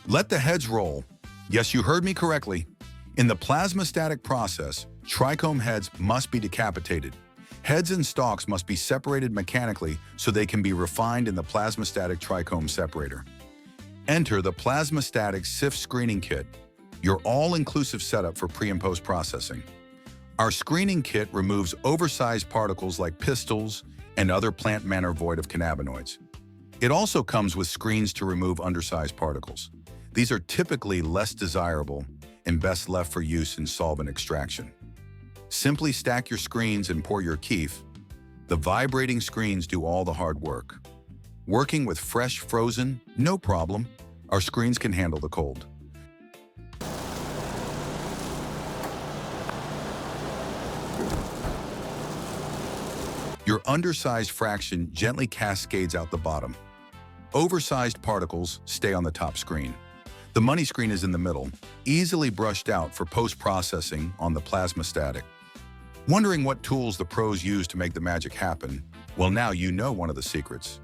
Let the heads roll. Yes, you heard me correctly. In the plasmastatic process, trichome heads must be decapitated. Heads and stalks must be separated mechanically so they can be refined in the plasmastatic trichome separator. Enter the Plasmastatic Sift screening kit, your all-inclusive setup for pre- and post-processing. Our screening kit removes oversized particles like pistils and other plant matter void of cannabinoids. It also comes with screens to remove undersized particles. These are typically less desirable and best left for use in solvent extraction. Simply stack your screens and pour your Kief. The vibrating screens do all the hard work. Working with fresh frozen, no problem. Our screens can handle the cold. Your undersized fraction gently cascades out the bottom. Oversized particles stay on the top screen. The money screen is in the middle, easily brushed out for post-processing on the Plasmastatic. Wondering what tools the pros use to make the magic happen? Well, now you know one of the secrets.